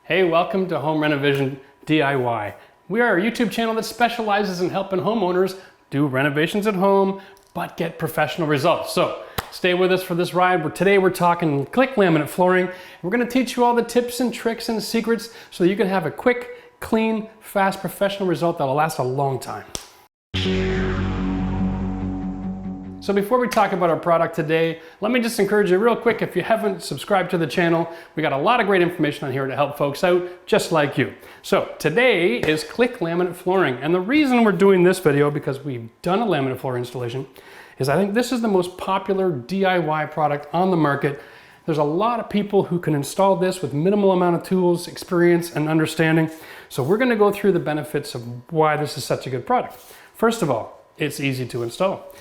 Hey, welcome to Home Renovision DIY. We are a YouTube channel that specializes in helping homeowners do renovations at home, but get professional results. So stay with us for this ride. Today we're talking click laminate flooring. We're gonna teach you all the tips and tricks and secrets so that you can have a quick, clean, fast, professional result that'll last a long time. So before we talk about our product today, let me just encourage you real quick, if you haven't subscribed to the channel, we got a lot of great information on here to help folks out just like you. So today is click laminate flooring. And the reason we're doing this video, because we've done a laminate floor installation, is I think this is the most popular DIY product on the market. There's a lot of people who can install this with minimal amount of tools, experience, and understanding. So we're gonna go through the benefits of why this is such a good product. First of all, it's easy to install.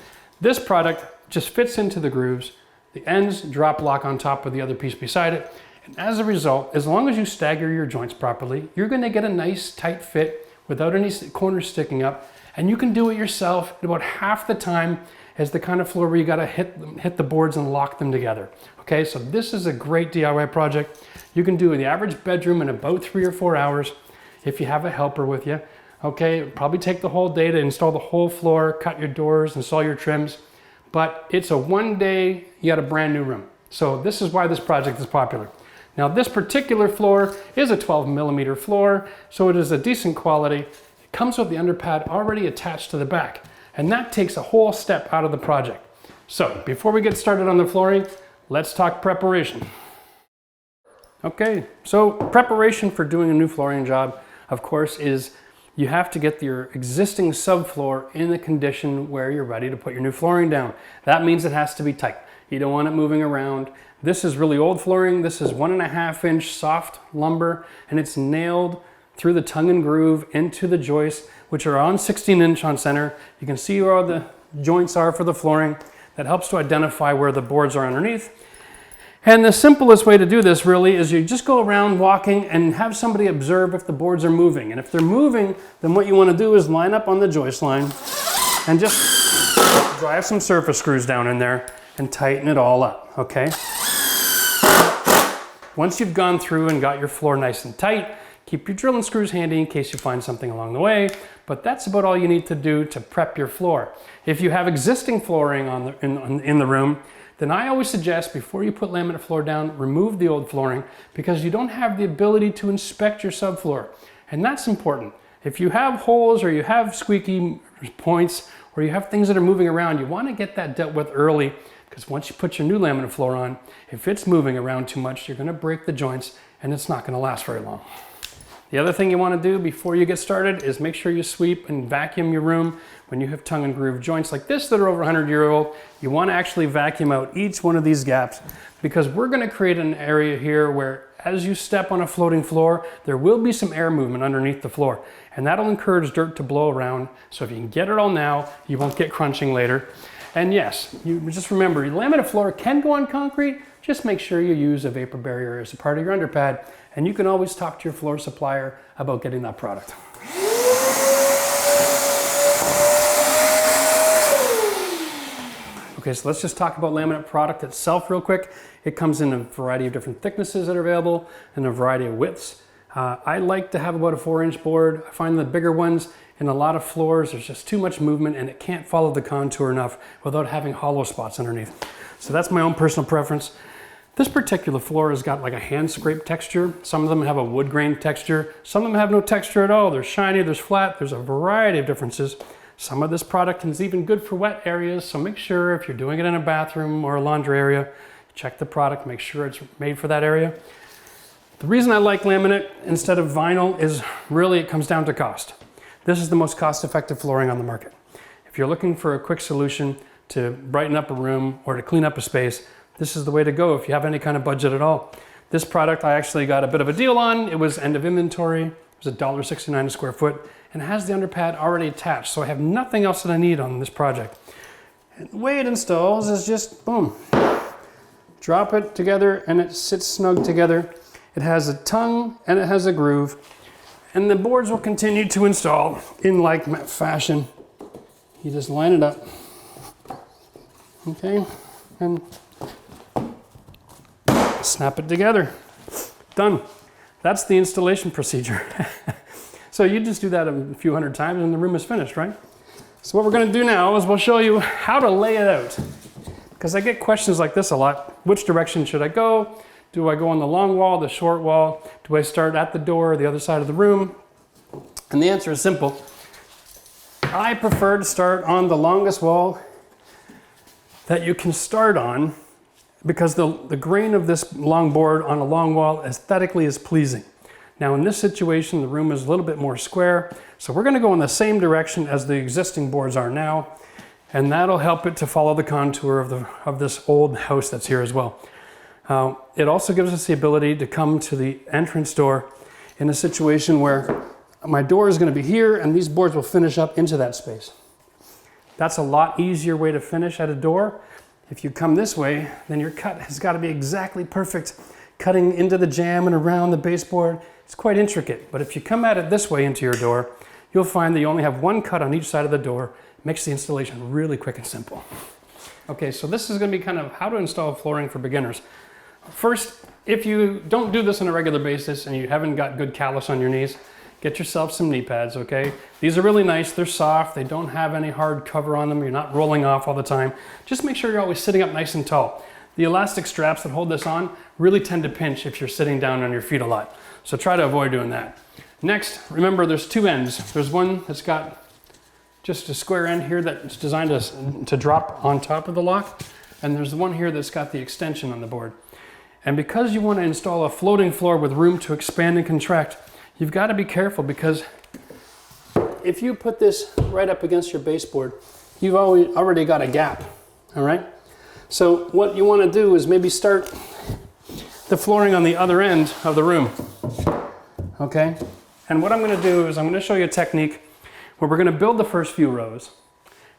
This product just fits into the grooves. The ends drop lock on top of the other piece beside it. And as a result, as long as you stagger your joints properly, you're gonna get a nice tight fit without any corners sticking up. And you can do it yourself in about half the time as the kind of floor where you gotta hit the boards and lock them together. Okay, so this is a great DIY project. You can do the average bedroom in about 3 or 4 hours if you have a helper with you. Okay, it'll probably take the whole day to install the whole floor, cut your doors, install your trims, but it's a one day, you got a brand new room. So this is why this project is popular. Now this particular floor is a 12mm floor, so it is a decent quality. It comes with the underpad already attached to the back, and that takes a whole step out of the project. So before we get started on the flooring, let's talk preparation. Okay, so preparation for doing a new flooring job, of course, is you have to get your existing subfloor in the condition where you're ready to put your new flooring down. That means it has to be tight. You don't want it moving around. This is really old flooring. This is 1.5 inch soft lumber, and it's nailed through the tongue and groove into the joists, which are on 16 inch on center. You can see where all the joints are for the flooring. That helps to identify where the boards are underneath. And the simplest way to do this really is you just go around walking and have somebody observe if the boards are moving. And if they're moving, then what you want to do is line up on the joist line and just drive some surface screws down in there and tighten it all up, okay? Once you've gone through and got your floor nice and tight, keep your drill and screws handy in case you find something along the way, but that's about all you need to do to prep your floor. If you have existing flooring in the room, then I always suggest before you put laminate floor down, remove the old flooring because you don't have the ability to inspect your subfloor. And that's important. If you have holes or you have squeaky points or you have things that are moving around, you want to get that dealt with early because once you put your new laminate floor on, if it's moving around too much, you're going to break the joints and it's not going to last very long. The other thing you want to do before you get started is make sure you sweep and vacuum your room. When you have tongue and groove joints like this that are over 100-year-old, you want to actually vacuum out each one of these gaps because we're going to create an area here where as you step on a floating floor, there will be some air movement underneath the floor, and that'll encourage dirt to blow around. So if you can get it all now, you won't get crunching later. And yes, you just remember, laminate floor can go on concrete. Just make sure you use a vapor barrier as a part of your underpad, and you can always talk to your floor supplier about getting that product. Okay, so let's just talk about laminate product itself real quick. It comes in a variety of different thicknesses that are available and a variety of widths. I like to have about a 4-inch board. I find the bigger ones in a lot of floors, there's just too much movement and it can't follow the contour enough without having hollow spots underneath. So that's my own personal preference. This particular floor has got like a hand scrape texture. Some of them have a wood grain texture. Some of them have no texture at all. There's shiny, there's flat, there's a variety of differences. Some of this product is even good for wet areas, so make sure if you're doing it in a bathroom or a laundry area, check the product, make sure it's made for that area. The reason I like laminate instead of vinyl is really it comes down to cost. This is the most cost-effective flooring on the market. If you're looking for a quick solution to brighten up a room or to clean up a space, this is the way to go if you have any kind of budget at all. This product I actually got a bit of a deal on. It was end of inventory. It was $1.69 a square foot and it has the underpad already attached. So I have nothing else that I need on this project. And the way it installs is just boom. Drop it together and it sits snug together. It has a tongue and it has a groove. And the boards will continue to install in like fashion. You just line it up. Okay, and snap it together. Done. that's the installation procedure. So you just do that a few hundred times and the room is finished, right? So what we're going to do now is we'll show you how to lay it out. Because I get questions like this a lot. Which direction should I go? Do I go on the long wall, the short wall? Do I start at the door or the other side of the room? And the answer is simple. I prefer to start on the longest wall that you can start on, because the grain of this long board on a long wall aesthetically is pleasing. Now in this situation, the room is a little bit more square, so we're going to go in the same direction as the existing boards are now, and that'll help it to follow the contour of this old house that's here as well. It also gives us the ability to come to the entrance door in a situation where my door is going to be here and these boards will finish up into that space. That's a lot easier way to finish at a door. If you come this way, then your cut has got to be exactly perfect. Cutting into the jamb and around the baseboard, it's quite intricate. But if you come at it this way into your door, you'll find that you only have one cut on each side of the door. It makes the installation really quick and simple. Okay, so this is going to be kind of how to install flooring for beginners. First, if you don't do this on a regular basis and you haven't got good callus on your knees, get yourself some knee pads, okay? These are really nice, they're soft, they don't have any hard cover on them, you're not rolling off all the time. Just make sure you're always sitting up nice and tall. The elastic straps that hold this on really tend to pinch if you're sitting down on your feet a lot. So try to avoid doing that. Next, remember there's two ends. There's one that's got just a square end here that's designed to drop on top of the lock, and there's the one here that's got the extension on the board. And because you want to install a floating floor with room to expand and contract, you've got to be careful, because if you put this right up against your baseboard, you've already got a gap, all right? So what you want to do is maybe start the flooring on the other end of the room, okay? And what I'm going to do is I'm going to show you a technique where we're going to build the first few rows,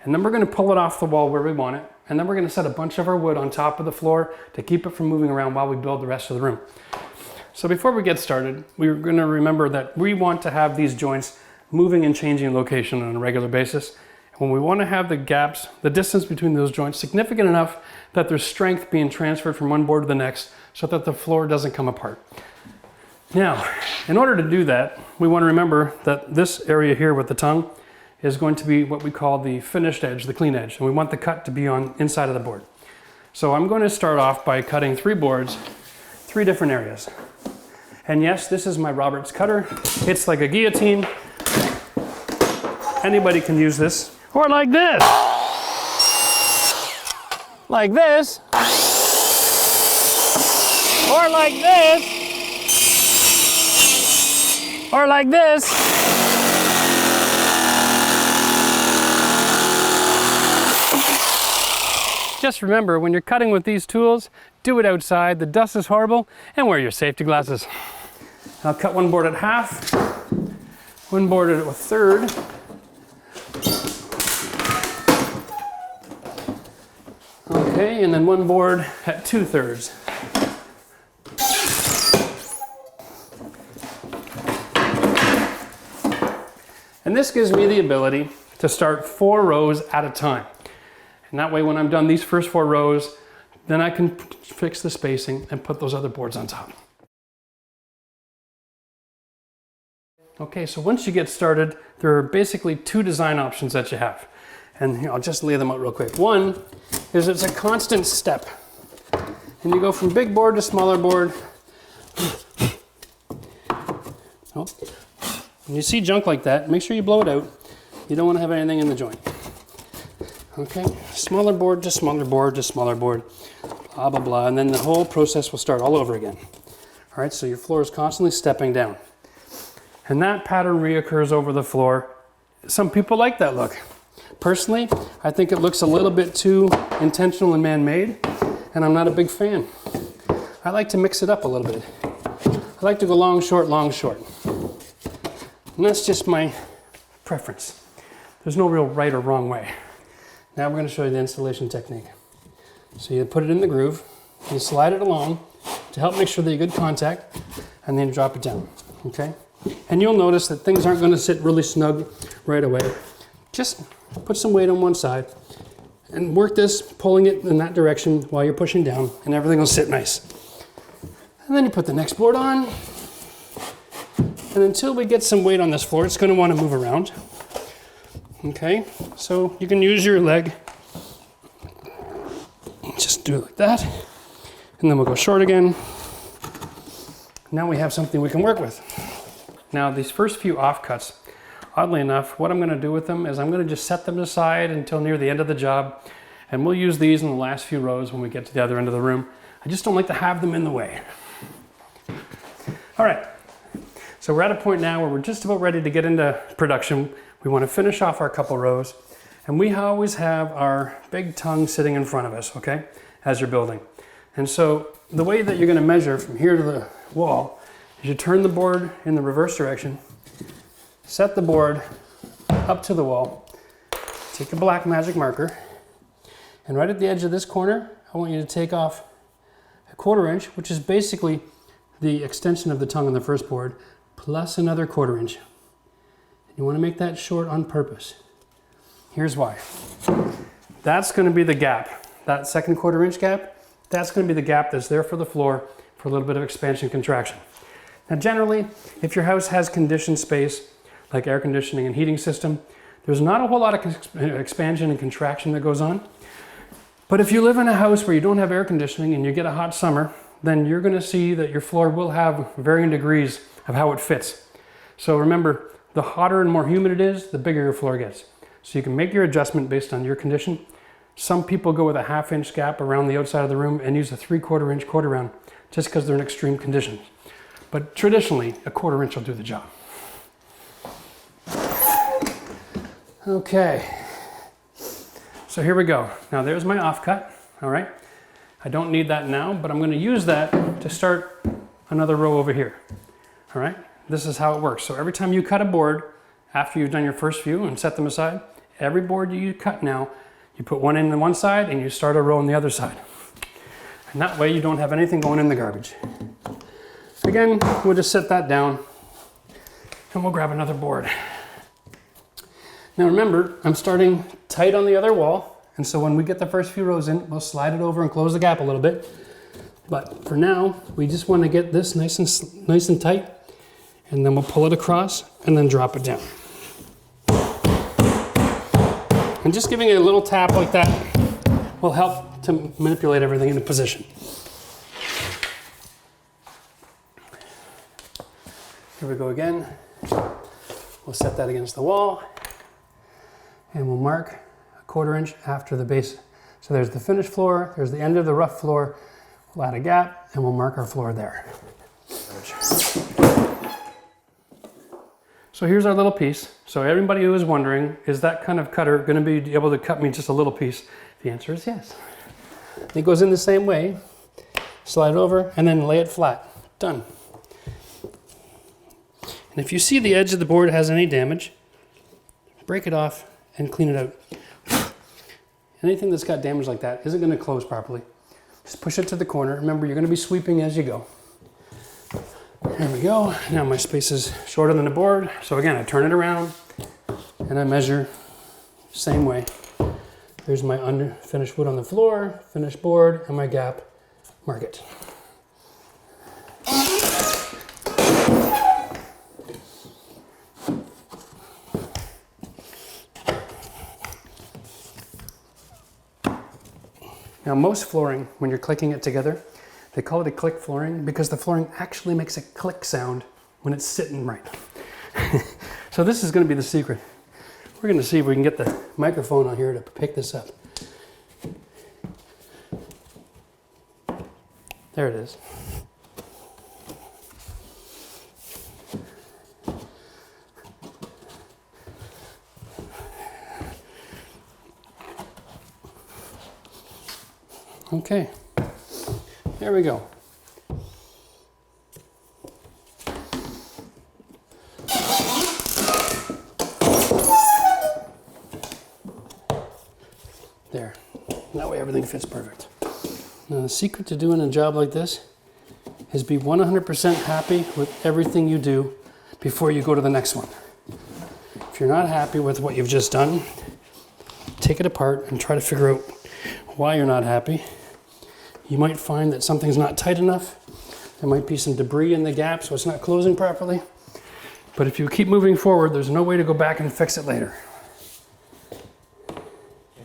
and then we're going to pull it off the wall where we want it, and then we're going to set a bunch of our wood on top of the floor to keep it from moving around while we build the rest of the room. So before we get started, we're going to remember that we want to have these joints moving and changing location on a regular basis. When we want to have the gaps, the distance between those joints significant enough that there's strength being transferred from one board to the next so that the floor doesn't come apart. Now, in order to do that, we want to remember that this area here with the tongue is going to be what we call the finished edge, the clean edge, and we want the cut to be on inside of the board. So I'm going to start off by cutting 3 boards, 3 different areas. And yes, this is my Roberts cutter. It's like a guillotine. Anybody can use this. Or like this. Like this. Or like this. Or like this. Just remember, when you're cutting with these tools, do it outside, the dust is horrible, and wear your safety glasses. I'll cut one board at half, one board at a third. Okay, and then one board at 2/3. And this gives me the ability to start 4 rows at a time. And that way, when I'm done these first 4 rows, then I can fix the spacing and put those other boards on top. Okay, so once you get started, there are basically 2 design options that you have. And I'll just lay them out real quick. One is it's a constant step. And you go from big board to smaller board. Oh. When you see junk like that, make sure you blow it out. You don't want to have anything in the joint. Okay, smaller board to smaller board to smaller board, blah, blah, blah. And then the whole process will start all over again. All right, so your floor is constantly stepping down. And that pattern reoccurs over the floor. Some people like that look. Personally, I think it looks a little bit too intentional and man-made, and I'm not a big fan. I like to mix it up a little bit. I like to go long, short, long, short. And that's just my preference. There's no real right or wrong way. Now we're going to show you the installation technique. So you put it in the groove, you slide it along to help make sure that you get good contact, and then you drop it down, okay? And you'll notice that things aren't going to sit really snug right away. Just put some weight on one side and work this, pulling it in that direction while you're pushing down, and everything will sit nice. And then you put the next board on, And until we get some weight on this floor, it's going to want to move around. Okay, so you can use your leg. Just do it like that. And then we'll go short again. Now we have something we can work with. Now these first few offcuts, oddly enough, what I'm going to do with them is I'm going to just set them aside until near the end of the job. And we'll use these in the last few rows when we get to the other end of the room. I just don't like to have them in the way. All right, so we're at a point now where we're just about ready to get into production. We want to finish off our couple rows. And we always have our big tongue sitting in front of us, okay, as you're building. And so the way that you're going to measure from here to the wall is you turn the board in the reverse direction, set the board up to the wall, take a black magic marker, and right at the edge of this corner, I want you to take off a 1/4 inch, which is basically the extension of the tongue on the first board, plus another 1/4 inch. You want to make that short on purpose. Here's why. That's going to be the gap. That second 1/4 inch gap, that's going to be the gap that's there for the floor for a little bit of expansion contraction. Now generally, if your house has conditioned space, like air conditioning and heating system, there's not a whole lot of expansion and contraction that goes on. But if you live in a house where you don't have air conditioning and you get a hot summer, then you're going to see that your floor will have varying degrees of how it fits. So remember, the hotter and more humid it is, the bigger your floor gets. So you can make your adjustment based on your condition. Some people go with a 1/2 inch gap around the outside of the room and use a 3/4 inch quarter round just because they're in extreme conditions. But traditionally, a 1/4 inch will do the job. Okay, so here we go. Now there's my offcut, all right? I don't need that now, but I'm going to use that to start another row over here, all right? This is how it works. So every time you cut a board, after you've done your first few and set them aside, every board you cut now, you put one in on one side and you start a row on the other side. And that way you don't have anything going in the garbage. Again, we'll just set that down and we'll grab another board. Now remember, I'm starting tight on the other wall, and so when we get the first few rows in, we'll slide it over and close the gap a little bit. But for now, we just want to get this nice and tight, and then we'll pull it across and then drop it down. And just giving it a little tap like that will help to manipulate everything into position. Here we go again. We'll set that against the wall. And we'll mark a 1/4 inch after the base. So there's the finished floor, there's the end of the rough floor. We'll add a gap and we'll mark our floor there. So here's our little piece. So everybody who is wondering, is that kind of cutter going to be able to cut me just a little piece? The answer is yes. It goes in the same way. Slide it over and then lay it flat. Done. And if you see the edge of the board has any damage, break it off and clean it out. Anything that's got damage like that isn't going to close properly. Just push it to the corner. Remember, you're going to be sweeping as you go. There we go. Now my space is shorter than the board. So again, I turn it around and I measure same way. There's my unfinished wood on the floor, finished board, and my gap. Mark it. Now most flooring, when you're clicking it together, they call it a click flooring because the flooring actually makes a click sound when it's sitting right. So this is going to be the secret. We're going to see if we can get the microphone on here to pick this up. There it is. Okay, there we go. There, that way everything fits perfect. Now the secret to doing a job like this is be 100% happy with everything you do before you go to the next one. If you're not happy with what you've just done, take it apart and try to figure out why you're not happy. You might find that something's not tight enough. There might be some debris in the gap, so it's not closing properly. But if you keep moving forward, there's no way to go back and fix it later.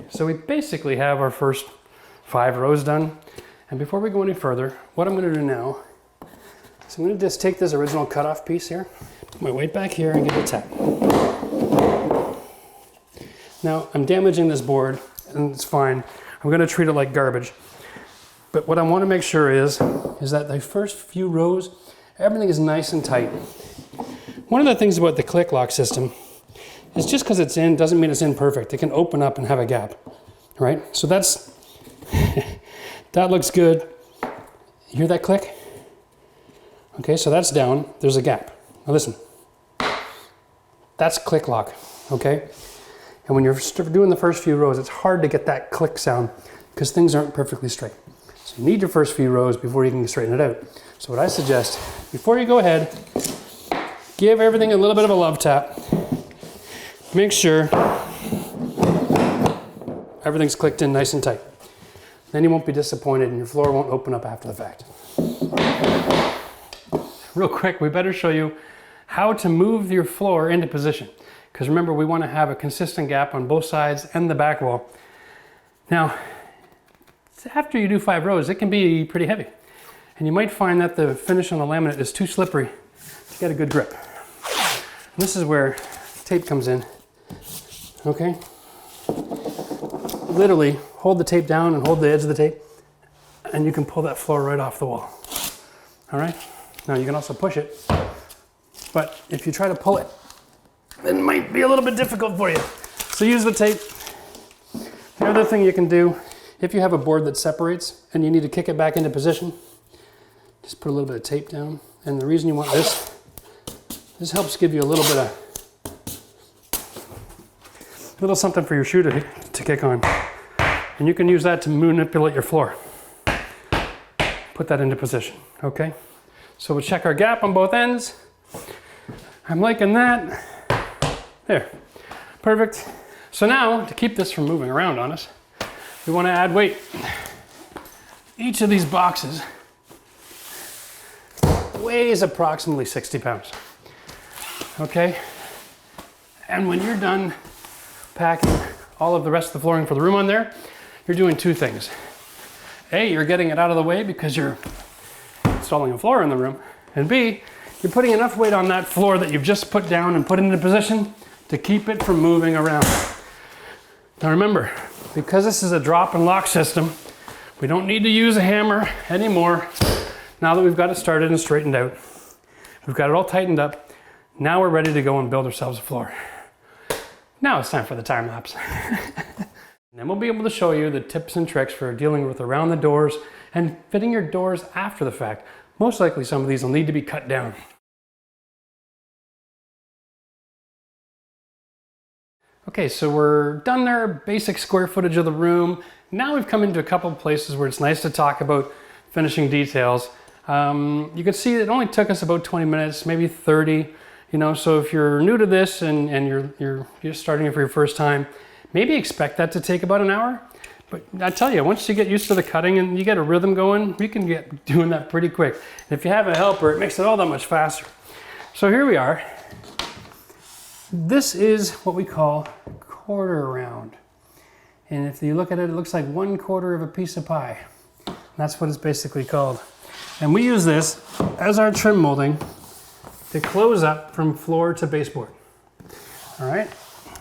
So we basically have our first 5 rows done. And before we go any further, what I'm going to do now is I'm going to just take this original cutoff piece here, put my weight back here and give it a tap. Now I'm damaging this board and it's fine. I'm going to treat it like garbage. But what I want to make sure is that the first few rows, everything is nice and tight. One of the things about the click lock system is just because it's in doesn't mean it's in perfect. It can open up and have a gap, right? So that's, that looks good. You hear that click? Okay, so that's down, there's a gap. Now listen, that's click lock, okay? And when you're doing the first few rows, it's hard to get that click sound because things aren't perfectly straight. So you need your first few rows before you can straighten it out. So what I suggest, before you go ahead, give everything a little bit of a love tap. Make sure everything's clicked in nice and tight. Then you won't be disappointed and your floor won't open up after the fact. Real quick, we better show you how to move your floor into position. Because remember, we want to have a consistent gap on both sides and the back wall. Now, after you do 5 rows, it can be pretty heavy. And you might find that the finish on the laminate is too slippery to get a good grip. And this is where tape comes in. Okay? Literally, hold the tape down and hold the edge of the tape, and you can pull that floor right off the wall. All right? Now you can also push it, but if you try to pull it, it might be a little bit difficult for you. So use the tape. The other thing you can do, if you have a board that separates and you need to kick it back into position, just put a little bit of tape down. And the reason you want this helps give you a little bit of, little something for your shoe to kick on. And you can use that to manipulate your floor. Put that into position, okay? So we'll check our gap on both ends. I'm liking that. There, perfect. So now, to keep this from moving around on us, we want to add weight. Each of these boxes weighs approximately 60 pounds. Okay? And when you're done packing all of the rest of the flooring for the room on there, you're doing 2 things. A, you're getting it out of the way because you're installing a floor in the room. And B, you're putting enough weight on that floor that you've just put down and put into position to keep it from moving around. Now remember, because this is a drop and lock system, we don't need to use a hammer anymore. Now that we've got it started and straightened out, we've got it all tightened up, now we're ready to go and build ourselves a floor. Now it's time for the time lapse. And then we'll be able to show you the tips and tricks for dealing with around the doors and fitting your doors after the fact. Most likely some of these will need to be cut down. Okay, so we're done there, basic square footage of the room. Now we've come into a couple of places where it's nice to talk about finishing details. You can see it only took us about 20 minutes, maybe 30. You know, so if you're new to this and you're just starting it for your first time, maybe expect that to take about an hour. But I tell you, once you get used to the cutting and you get a rhythm going, you can get doing that pretty quick. And if you have a helper, it makes it all that much faster. So here we are. This is what we call quarter round. And if you look at it, it looks like 1/4 of a piece of pie. That's what it's basically called. And we use this as our trim molding to close up from floor to baseboard. All right?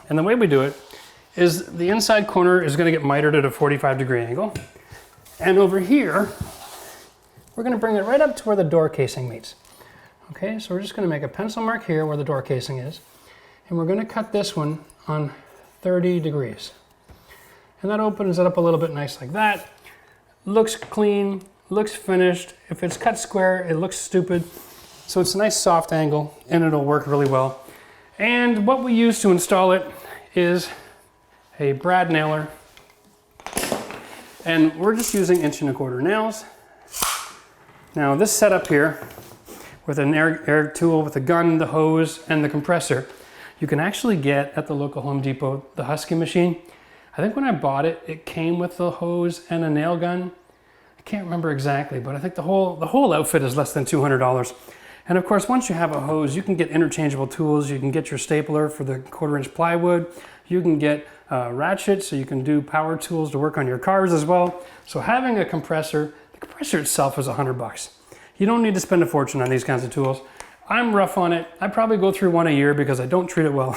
And the way we do it is the inside corner is going to get mitered at a 45-degree angle. And over here, we're going to bring it right up to where the door casing meets. Okay, so we're just going to make a pencil mark here where the door casing is. And we're going to cut this one on 30 degrees. And that opens it up a little bit nice like that. Looks clean, looks finished. If it's cut square, it looks stupid. So it's a nice soft angle and it'll work really well. And what we use to install it is a brad nailer. And we're just using 1¼ nails. Now this setup here with an air tool with a gun, the hose, and the compressor, you can actually get at the local Home Depot, the Husky machine. I think when I bought it, it came with the hose and a nail gun. I can't remember exactly, but I think the whole outfit is less than $200. And of course, once you have a hose, you can get interchangeable tools. You can get your stapler for the 1/4-inch plywood. You can get ratchets, so you can do power tools to work on your cars as well. So having a compressor, the compressor itself is $100. You don't need to spend a fortune on these kinds of tools. I'm rough on it. I probably go through one a year because I don't treat it well.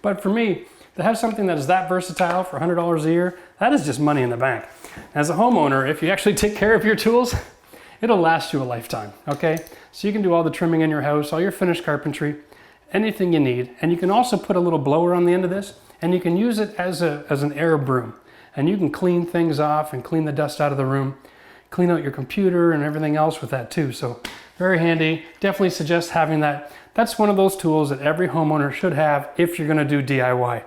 But for me, to have something that is that versatile for $100 a year, that is just money in the bank. As a homeowner, if you actually take care of your tools, it'll last you a lifetime, okay? So you can do all the trimming in your house, all your finished carpentry, anything you need. And you can also put a little blower on the end of this, and you can use it as an air broom. And you can clean things off and clean the dust out of the room, clean out your computer and everything else with that too. So very handy. Definitely suggest having that. That's one of those tools that every homeowner should have if you're gonna do DIY.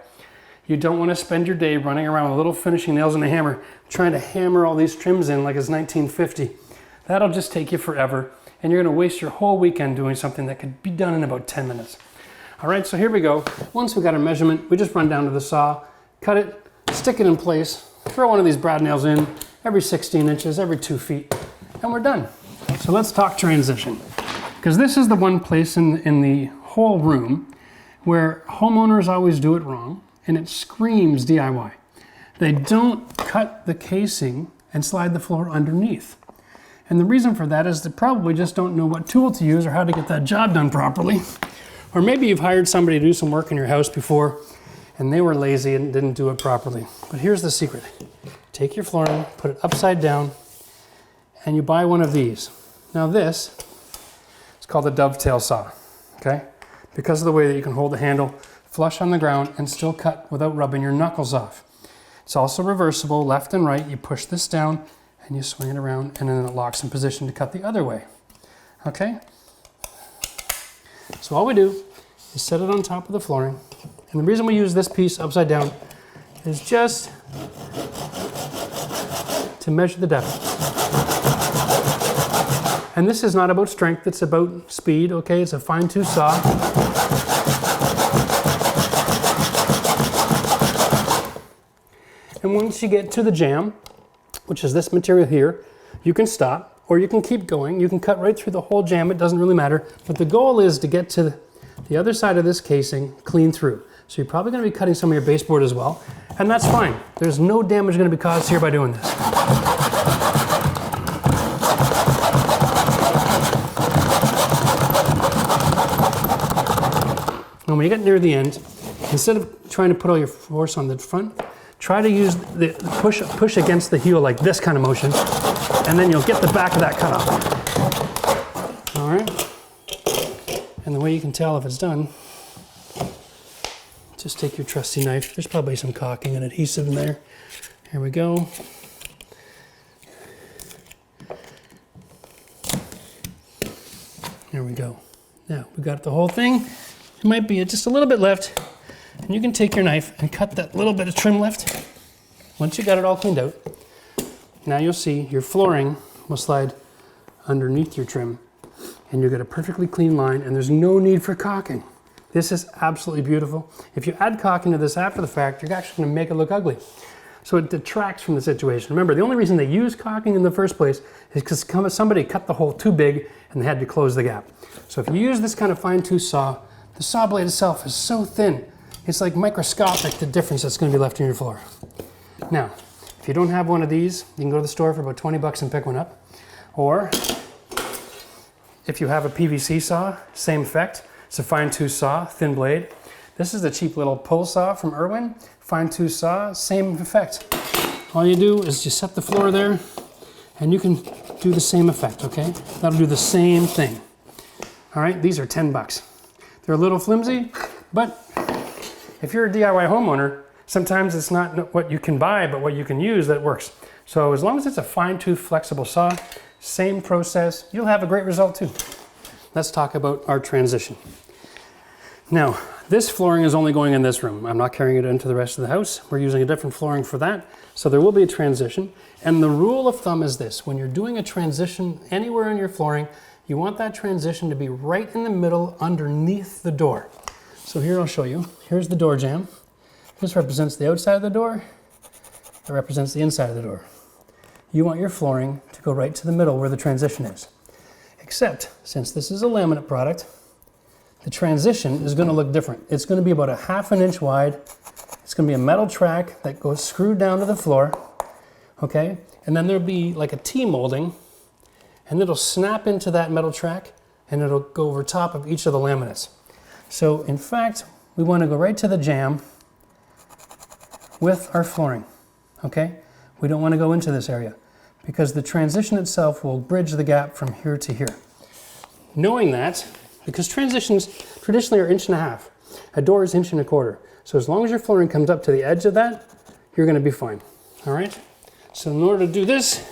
You don't wanna spend your day running around with little finishing nails and a hammer, trying to hammer all these trims in like it's 1950. That'll just take you forever, and you're gonna waste your whole weekend doing something that could be done in about 10 minutes. All right, so here we go. Once we got our measurement, we just run down to the saw, cut it, stick it in place, throw one of these brad nails in every 16 inches, every 2 feet, and we're done. So let's talk transition, because this is the one place in the whole room where homeowners always do it wrong, and it screams DIY. They don't cut the casing and slide the floor underneath. And the reason for that is they probably just don't know what tool to use or how to get that job done properly. Or maybe you've hired somebody to do some work in your house before and they were lazy and didn't do it properly. But here's the secret. Take your flooring, put it upside down, and you buy one of these. Now this is called a dovetail saw, okay? Because of the way that you can hold the handle flush on the ground and still cut without rubbing your knuckles off. It's also reversible, left and right. You push this down and you swing it around, and then it locks in position to cut the other way, okay? So all we do is set it on top of the flooring. And the reason we use this piece upside down is just to measure the depth. And this is not about strength, it's about speed, okay? It's a fine-tooth saw. And once you get to the jamb, which is this material here, you can stop or you can keep going. You can cut right through the whole jamb, it doesn't really matter. But the goal is to get to the other side of this casing clean through. So you're probably gonna be cutting some of your baseboard as well, and that's fine. There's no damage gonna be caused here by doing this. And when you get near the end, instead of trying to put all your force on the front, try to use the push against the heel like this kind of motion, and then you'll get the back of that cut off. All right? And the way you can tell if it's done, just take your trusty knife. There's probably some caulking and adhesive in there. Here we go. There we go. Now, we got the whole thing. It might be just a little bit left. And you can take your knife and cut that little bit of trim left. Once you got it all cleaned out, now you'll see your flooring will slide underneath your trim, and you get a perfectly clean line, and there's no need for caulking. This is absolutely beautiful. If you add caulking to this after the fact, you're actually going to make it look ugly. So it detracts from the situation. Remember, the only reason they use caulking in the first place is because somebody cut the hole too big and they had to close the gap. So if you use this kind of fine-tooth saw, the saw blade itself is so thin, it's like microscopic, the difference that's going to be left in your floor. Now, if you don't have one of these, you can go to the store for about 20 bucks and pick one up. Or if you have a PVC saw, same effect. It's a fine-tooth saw, thin blade. This is the cheap little pull saw from Irwin. Fine-tooth saw, same effect. All you do is just set the floor there, and you can do the same effect, okay? That'll do the same thing. All right, these are 10 bucks. They're a little flimsy, but if you're a DIY homeowner, sometimes it's not what you can buy, but what you can use that works. So as long as it's a fine-tooth flexible saw, same process, you'll have a great result too. Let's talk about our transition. Now, this flooring is only going in this room. I'm not carrying it into the rest of the house. We're using a different flooring for that. So there will be a transition. And the rule of thumb is this: when you're doing a transition anywhere in your flooring, you want that transition to be right in the middle underneath the door. So here I'll show you. Here's the door jamb. This represents the outside of the door. That represents the inside of the door. You want your flooring to go right to the middle where the transition is. Except, since this is a laminate product, the transition is going to look different. It's going to be about a 1/2 inch wide. It's going to be a metal track that goes screwed down to the floor, okay? And then there'll be like a T-molding, and it'll snap into that metal track, and it'll go over top of each of the laminates. So, in fact, we want to go right to the jamb with our flooring, okay? We don't want to go into this area, because the transition itself will bridge the gap from here to here. Knowing that, because transitions traditionally are 1.5 inches, a door is 1.25 inches. So as long as your flooring comes up to the edge of that, you're going to be fine. All right? So in order to do this,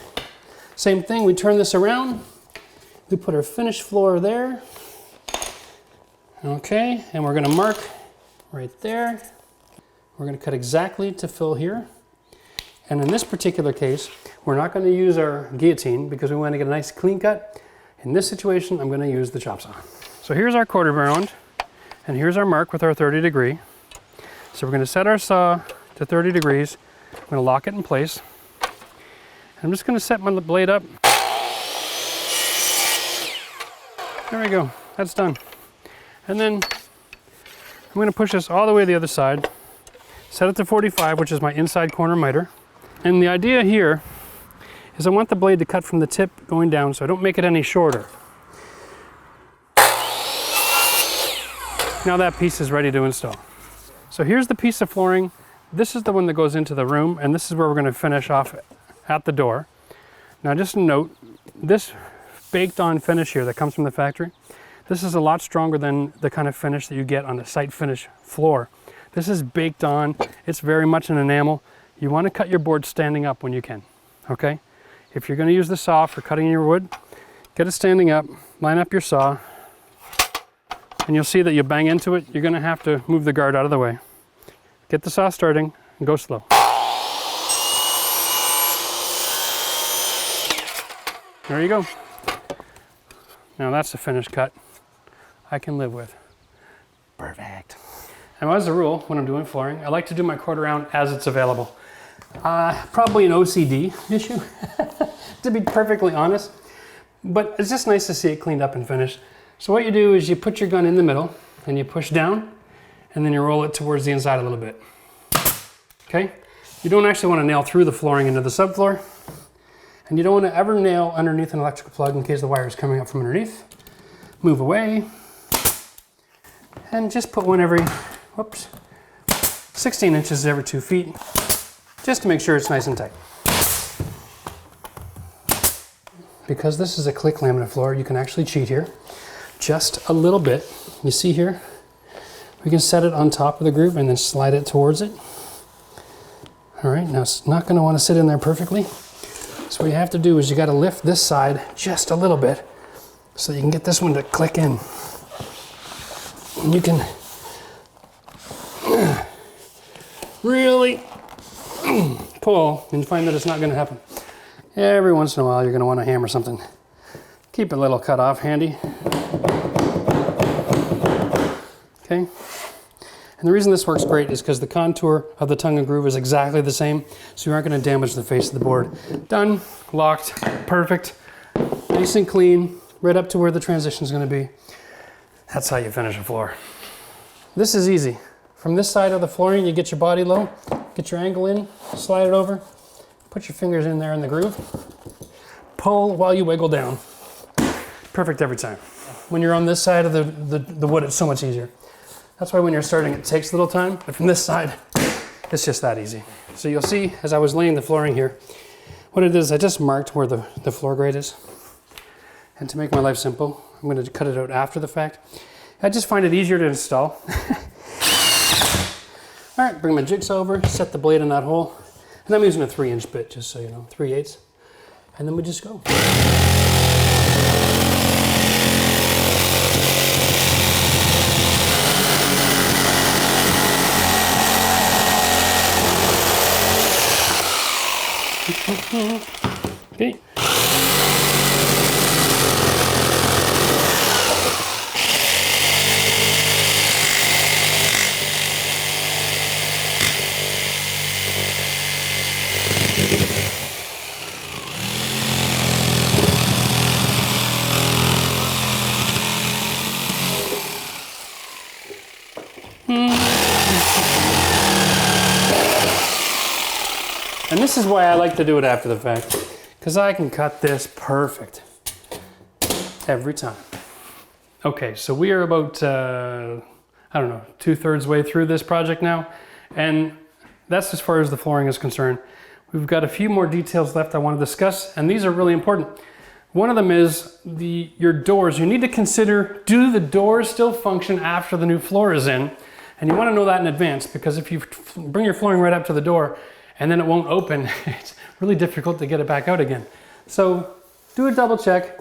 same thing, we turn this around, we put our finished floor there, okay, and we're going to mark right there. We're going to cut exactly to fill here. And in this particular case, we're not going to use our guillotine because we want to get a nice clean cut. In this situation, I'm going to use the chop saw. So here's our 1/4 round, and here's our mark with our 30 degree. So we're going to set our saw to 30 degrees. I'm going to lock it in place. I'm just going to set my blade up. There we go, that's done. And then I'm going to push this all the way to the other side. Set it to 45, which is my inside corner miter. And the idea here is I want the blade to cut from the tip going down, so I don't make it any shorter. Now that piece is ready to install. So here's the piece of flooring. This is the one that goes into the room, and this is where we're going to finish off at the door. Now just a note, this baked on finish here that comes from the factory, this is a lot stronger than the kind of finish that you get on a site finish floor. This is baked on, it's very much an enamel. You want to cut your board standing up when you can, okay? If you're going to use the saw for cutting your wood, get it standing up, line up your saw, and you'll see that you bang into it, you're going to have to move the guard out of the way. Get the saw starting and go slow. There you go. Now that's a finished cut I can live with. Perfect. Now as a rule, when I'm doing flooring, I like to do my 1/4 round as it's available. Probably an OCD issue, to be perfectly honest, but it's just nice to see it cleaned up and finished. So what you do is you put your gun in the middle and you push down and then you roll it towards the inside a little bit. Okay? You don't actually want to nail through the flooring into the subfloor, and you don't want to ever nail underneath an electrical plug in case the wire is coming up from underneath. Move away and just put one every, 16 inches every 2 feet, just to make sure it's nice and tight. Because this is a click laminate floor, you can actually cheat here just a little bit. You see here, we can set it on top of the groove and then slide it towards it. All right, now it's not going to want to sit in there perfectly. So what you have to do is you got to lift this side just a little bit so you can get this one to click in. And you can really pull and find that it's not going to happen. Every once in a while you're going to want to hammer something. Keep a little cut off handy. Okay. And the reason this works great is because the contour of the tongue and groove is exactly the same, so you aren't going to damage the face of the board. Done, locked, perfect, nice and clean, right up to where the transition is going to be. That's how you finish a floor. This is easy. From this side of the flooring, you get your body low, get your angle in, slide it over, put your fingers in there in the groove, pull while you wiggle down. Perfect every time. When you're on this side of the wood, it's so much easier. That's why when you're starting, it takes a little time, but from this side, it's just that easy. So you'll see, as I was laying the flooring here, what it is, I just marked where the floor grate is. And to make my life simple, I'm going to cut it out after the fact. I just find it easier to install. All right, bring my jigsaw over, set the blade in that hole. And I'm using a 3-inch bit, just so you know, 3/8. And then we just go. Okay. And this is why I like to do it after the fact, because I can cut this perfect every time. Okay, so we are about, I don't know, 2/3 way through this project now. And that's as far as the flooring is concerned. We've got a few more details left I want to discuss, and these are really important. One of them is your doors. You need to consider, do the doors still function after the new floor is in? And you want to know that in advance, because if you bring your flooring right up to the door and then it won't open, it's really difficult to get it back out again. So do a double check,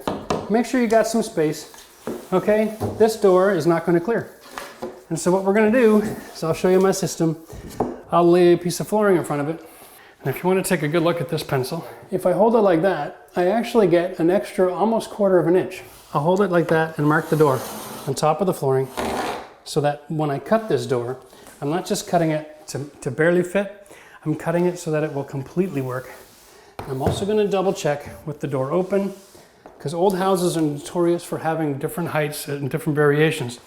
make sure you got some space. Okay, this door is not going to clear. And so what we're going to do is I'll show you my system. I'll lay a piece of flooring in front of it. And if you want to take a good look at this pencil, if I hold it like that, I actually get an extra almost 1/4 of an inch. I'll hold it like that and mark the door on top of the flooring so that when I cut this door, I'm not just cutting it to barely fit, I'm cutting it so that it will completely work. I'm also going to double check with the door open, because old houses are notorious for having different heights and different variations.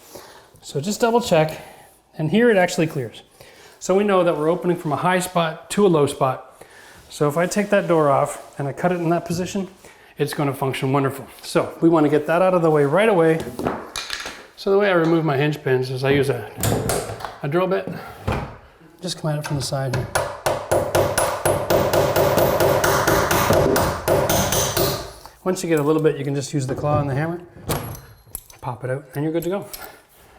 So just double check, and here it actually clears. So we know that we're opening from a high spot to a low spot. So if I take that door off and I cut it in that position, it's going to function wonderful. So we want to get that out of the way right away. So the way I remove my hinge pins is I use a drill bit. Just come at it from the side here. Once you get a little bit, you can just use the claw and the hammer, pop it out, and you're good to go.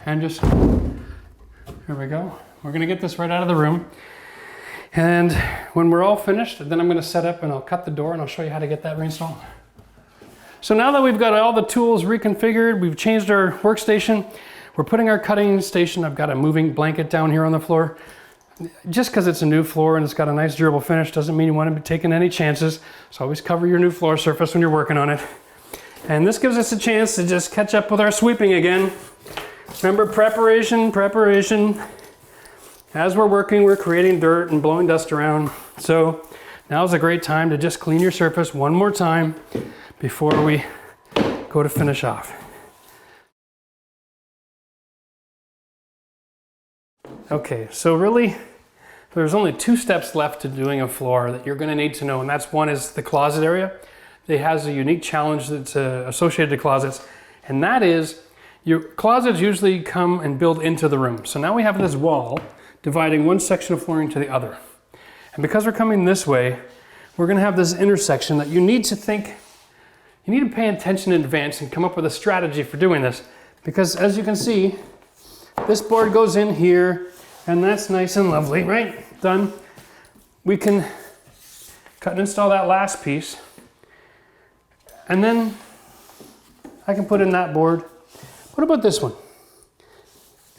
And just, here we go. We're gonna get this right out of the room. And when we're all finished, then I'm gonna set up and I'll cut the door and I'll show you how to get that reinstalled. So now that we've got all the tools reconfigured, we've changed our workstation, we're putting our cutting station, I've got a moving blanket down here on the floor. Just because it's a new floor and it's got a nice durable finish doesn't mean you want to be taking any chances. So always cover your new floor surface when you're working on it. And this gives us a chance to just catch up with our sweeping again. Remember, preparation, preparation. As we're working, we're creating dirt and blowing dust around. So now's a great time to just clean your surface one more time before we go to finish off. Okay, so really, there's only 2 steps left to doing a floor that you're going to need to know, and that's one is the closet area. It has a unique challenge that's associated to closets, and that is your closets usually come and build into the room. So now we have this wall dividing one section of flooring to the other. And because we're coming this way, we're going to have this intersection that you need to think, you need to pay attention in advance and come up with a strategy for doing this. Because as you can see, this board goes in here, and that's nice and lovely, right? Done. We can cut and install that last piece. And then I can put in that board. What about this one?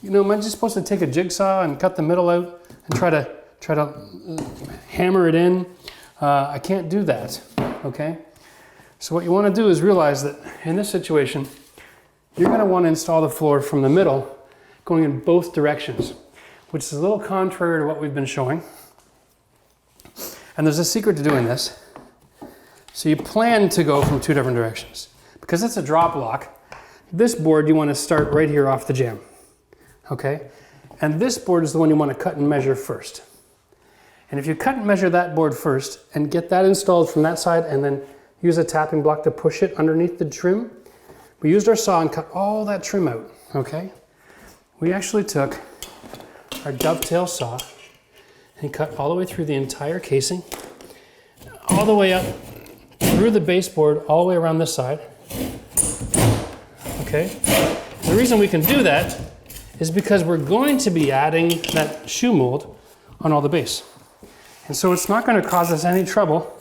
You know, am I just supposed to take a jigsaw and cut the middle out and try to hammer it in? I can't do that, okay? So what you want to do is realize that in this situation, you're going to want to install the floor from the middle, going in both directions, which is a little contrary to what we've been showing. And there's a secret to doing this. So you plan to go from 2 different directions. Because it's a drop lock, this board you want to start right here off the jamb. Okay? And this board is the one you want to cut and measure first. And if you cut and measure that board first and get that installed from that side and then use a tapping block to push it underneath the trim, we used our saw and cut all that trim out. Okay? We actually took our dovetail saw and cut all the way through the entire casing, all the way up through the baseboard, all the way around this side. Okay? The reason we can do that is because we're going to be adding that shoe mold on all the base. And so it's not going to cause us any trouble,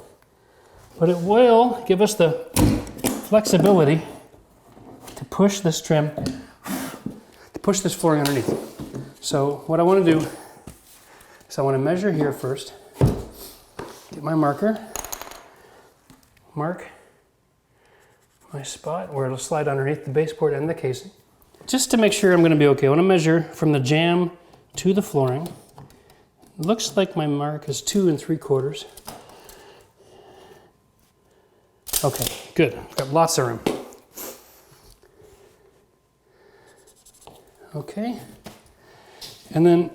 but it will give us the flexibility to push this trim, to push this flooring underneath. So what I want to do is I want to measure here first, get my marker, mark my spot where it'll slide underneath the baseboard and the casing. Just to make sure I'm going to be okay, I want to measure from the jamb to the flooring. It looks like my mark is 2 3/4. Okay, good. I've got lots of room. Okay. And then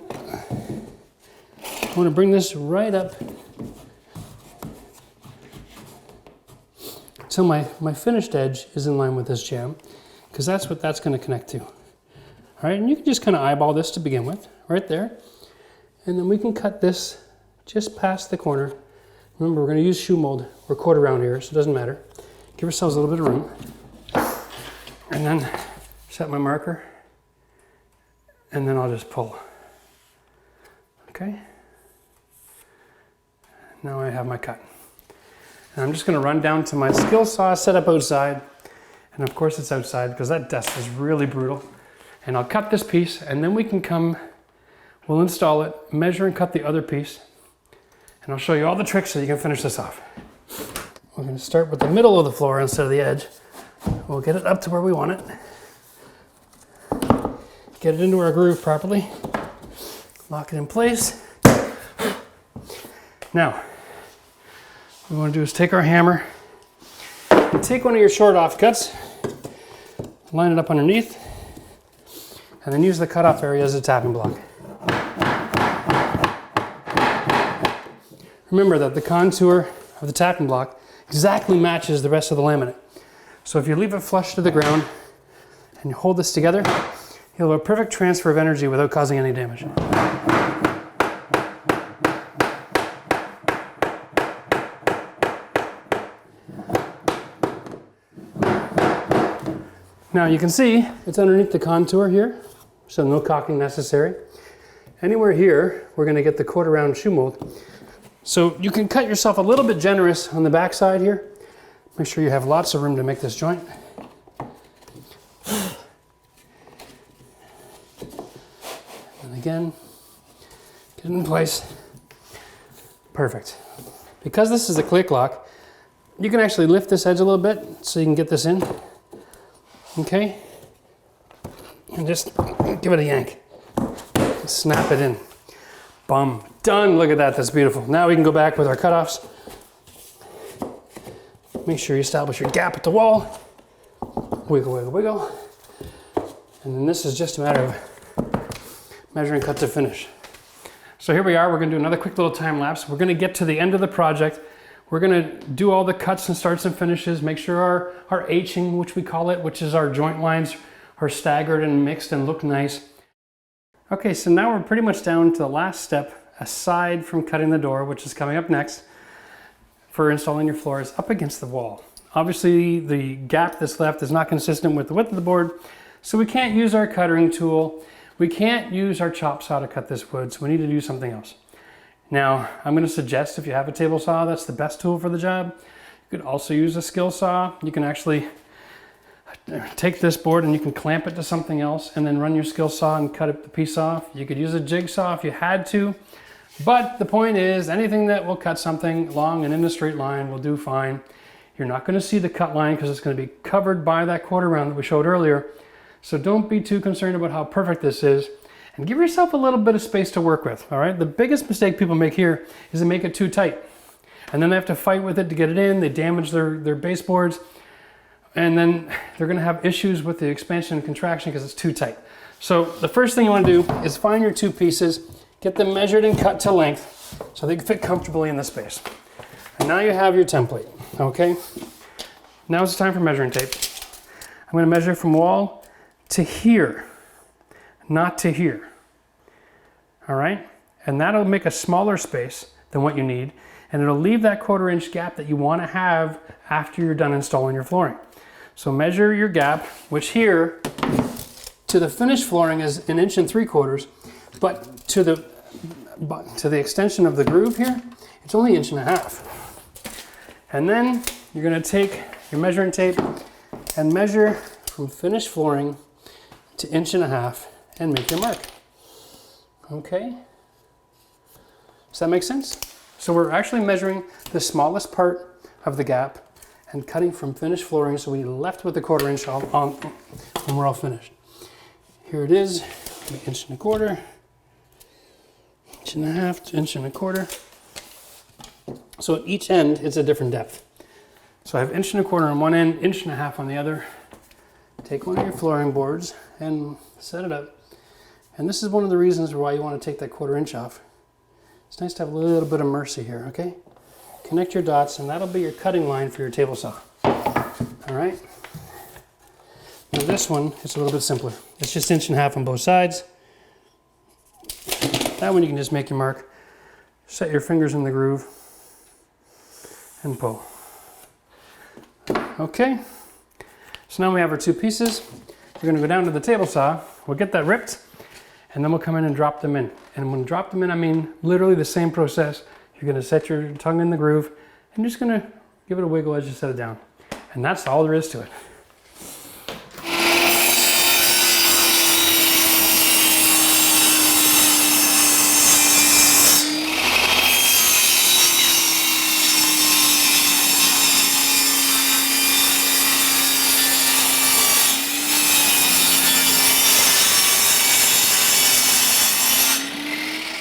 I want to bring this right up until my finished edge is in line with this jamb, because that's what that's going to connect to. All right, and you can just kind of eyeball this to begin with, right there. And then we can cut this just past the corner. Remember, we're going to use shoe mold. We're quarter round here, so it doesn't matter. Give ourselves a little bit of room. And then set my marker. And then I'll just pull. Okay. Now I have my cut. And I'm just going to run down to my skill saw set up outside. And of course it's outside because that dust is really brutal. And I'll cut this piece, and then we can come, we'll install it, measure and cut the other piece. And I'll show you all the tricks so you can finish this off. We're going to start with the middle of the floor instead of the edge. We'll get it up to where we want it. Get it into our groove properly. Lock it in place. Now, what we want to do is take our hammer, and take one of your short offcuts, line it up underneath, and then use the cutoff area as a tapping block. Remember that the contour of the tapping block exactly matches the rest of the laminate. So if you leave it flush to the ground and you hold this together, you'll have a perfect transfer of energy without causing any damage. Now you can see it's underneath the contour here, so no caulking necessary. Anywhere here, we're going to get the quarter round shoe mold. So you can cut yourself a little bit generous on the back side here. Make sure you have lots of room to make this joint. And again, get it in place. Perfect. Because this is a click lock, you can actually lift this edge a little bit so you can get this in. Okay? And just give it a yank. Snap it in. Boom. Done. Look at that. That's beautiful. Now we can go back with our cutoffs. Make sure you establish your gap at the wall. Wiggle, wiggle, wiggle. And then this is just a matter of measuring cut to finish. So here we are. We're going to do another quick little time lapse. We're going to get to the end of the project. We're going to do all the cuts and starts and finishes. Make sure our Hing, which we call it, which is our joint lines, are staggered and mixed and look nice. Okay, so now we're pretty much down to the last step, aside from cutting the door, which is coming up next, for installing your floors up against the wall. Obviously, the gap that's left is not consistent with the width of the board, so we can't use our cutting tool. We can't use our chop saw to cut this wood, so we need to do something else. Now, I'm going to suggest if you have a table saw, that's the best tool for the job. You could also use a skill saw. You can actually take this board and you can clamp it to something else and then run your skill saw and cut the piece off. You could use a jigsaw if you had to. But the point is, anything that will cut something long and in a straight line will do fine. You're not going to see the cut line because it's going to be covered by that quarter round that we showed earlier. So don't be too concerned about how perfect this is. And give yourself a little bit of space to work with, all right? The biggest mistake people make here is to make it too tight. And then they have to fight with it to get it in. They damage their baseboards. And then they're going to have issues with the expansion and contraction because it's too tight. So the first thing you want to do is find your two pieces, get them measured and cut to length so they can fit comfortably in the space. And now you have your template, okay? Now it's time for measuring tape. I'm going to measure from wall to here, not to here, all right? And that'll make a smaller space than what you need, and it'll leave that 1/4 inch gap that you want to have after you're done installing your flooring. So measure your gap, which here to the finished flooring is 1 3/4 inches, but to the extension of the groove here, it's only 1.5 inches. And then you're going to take your measuring tape and measure from finished flooring to 1.5 inches and make your mark. Okay? Does that make sense? So we're actually measuring the smallest part of the gap and cutting from finished flooring, so we left with the 1/4 inch on when we're all finished. Here it is, 1.25 inches, 1.5 to 1.25 inches. So at each end, it's a different depth. So I have 1.25 inches on one end, 1.5 inches on the other. Take one of your flooring boards and set it up. And this is one of the reasons why you want to take that 1/4 inch off. It's nice to have a little bit of mercy here, okay? Connect your dots, and that'll be your cutting line for your table saw. All right? Now this one is a little bit simpler. It's just 1.5 inches on both sides. That one you can just make your mark, set your fingers in the groove, and pull. Okay, so now we have our 2 pieces. We're gonna go down to the table saw, we'll get that ripped, and then we'll come in and drop them in. And when drop them in, I mean literally the same process. You're gonna set your tongue in the groove, and you're just gonna give it a wiggle as you set it down. And that's all there is to it.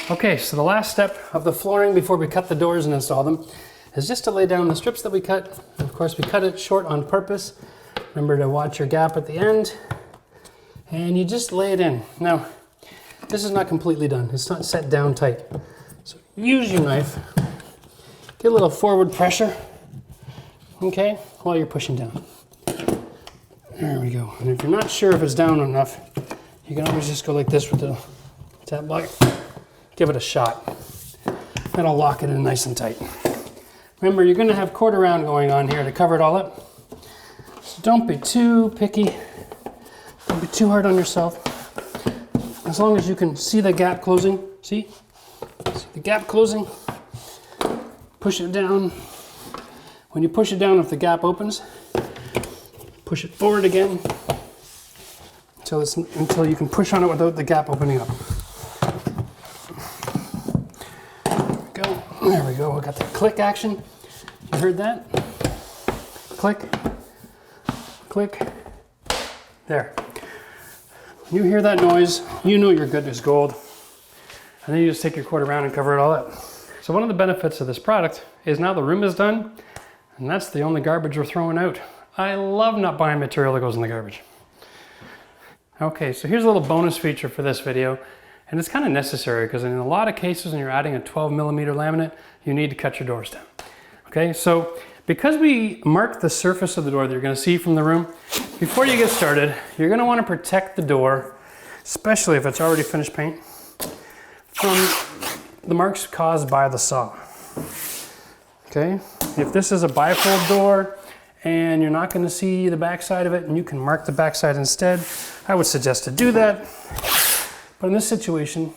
Okay, so the last step of the flooring before we cut the doors and install them is just to lay down the strips that we cut. And of course, we cut it short on purpose. Remember to watch your gap at the end. And you just lay it in. Now, this is not completely done. It's not set down tight. So use your knife. Get a little forward pressure, okay, while you're pushing down. There we go. And if you're not sure if it's down enough, you can always just go like this with the tap block. Give it a shot. That'll lock it in nice and tight. Remember, you're gonna have 1/4 round going on here to cover it all up. So don't be too picky. Don't be too hard on yourself. As long as you can see the gap closing, see the gap closing, push it down. When you push it down, if the gap opens, push it forward again until you can push on it without the gap opening up. There we go, we got the click action. You heard that? Click, click, there. When you hear that noise, you know you're good as gold. And then you just take your 1/4 round and cover it all up. So one of the benefits of this product is now the room is done, and that's the only garbage we're throwing out. I love not buying material that goes in the garbage. Okay, so here's a little bonus feature for this video. And it's kind of necessary because in a lot of cases when you're adding a 12mm laminate, you need to cut your doors down. Okay, so because we marked the surface of the door that you're going to see from the room, before you get started, you're going to want to protect the door, especially if it's already finished paint, from the marks caused by the saw. Okay, if this is a bifold door and you're not going to see the back side of it and you can mark the back side instead, I would suggest to do that. But in this situation,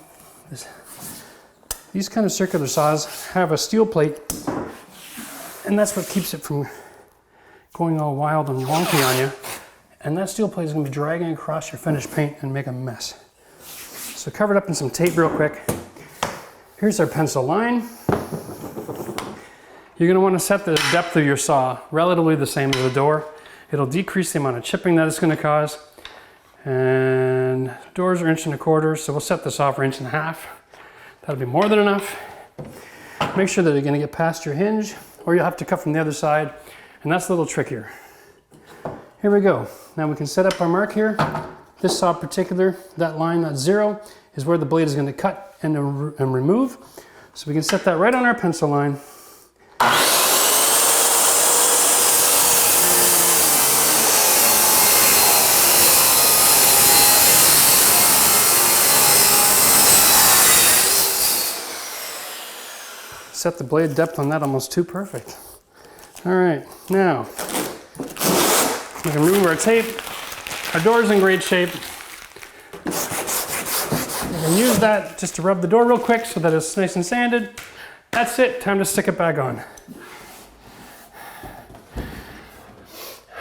these kind of circular saws have a steel plate, and that's what keeps it from going all wild and wonky on you. And that steel plate is going to be dragging across your finished paint and make a mess. So cover it up in some tape real quick. Here's our pencil line. You're going to want to set the depth of your saw relatively the same as the door. It'll decrease the amount of chipping that it's going to cause. And doors are 1.25 inches, so we'll set this off for 1.5 inches. That'll be more than enough. Make sure that you're going to get past your hinge, or you'll have to cut from the other side, and that's a little trickier. Here we go. Now we can set up our mark here. This saw in particular, that line, that 0, is where the blade is going to cut and remove. So we can set that right on our pencil line. Set the blade depth on that almost too perfect. All right, now we can remove our tape. Our door's in great shape. We can use that just to rub the door real quick so that it's nice and sanded. That's it, time to stick it back on.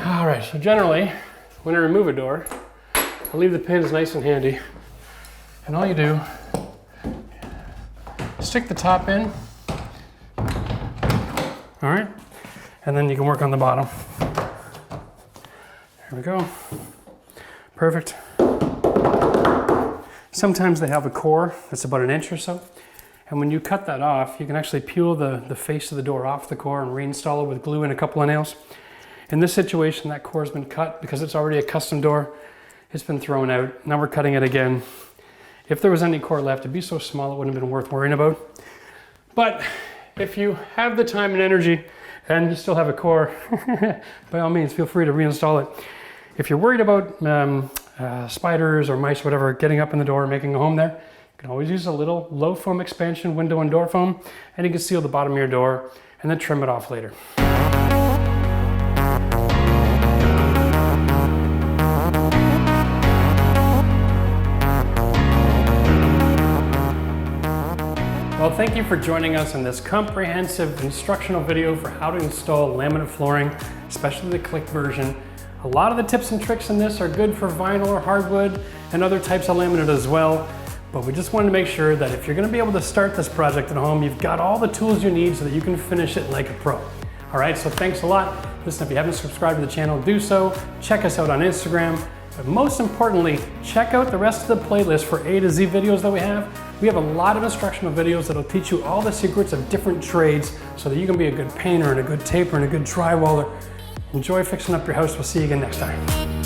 All right, so generally, when I remove a door, I leave the pins nice and handy. And all you do, stick the top in. All right, and then you can work on the bottom. There we go. Perfect. Sometimes they have a core that's about 1 inch or so. And when you cut that off, you can actually peel the face of the door off the core and reinstall it with glue and a couple of nails. In this situation, that core has been cut because it's already a custom door. It's been thrown out. Now we're cutting it again. If there was any core left, it'd be so small it wouldn't have been worth worrying about. But if you have the time and energy and you still have a core, by all means, feel free to reinstall it. If you're worried about spiders or mice, whatever, getting up in the door, making a home there, you can always use a little low foam expansion window and door foam, and you can seal the bottom of your door and then trim it off later. Well, thank you for joining us in this comprehensive instructional video for how to install laminate flooring, especially the click version. A lot of the tips and tricks in this are good for vinyl or hardwood and other types of laminate as well. But we just wanted to make sure that if you're going to be able to start this project at home, you've got all the tools you need so that you can finish it like a pro. All right, so thanks a lot. Listen, if you haven't subscribed to the channel, do so. Check us out on Instagram. But most importantly, check out the rest of the playlist for A to Z videos that we have. We have a lot of instructional videos that'll teach you all the secrets of different trades so that you can be a good painter and a good taper and a good drywaller. Enjoy fixing up your house. We'll see you again next time.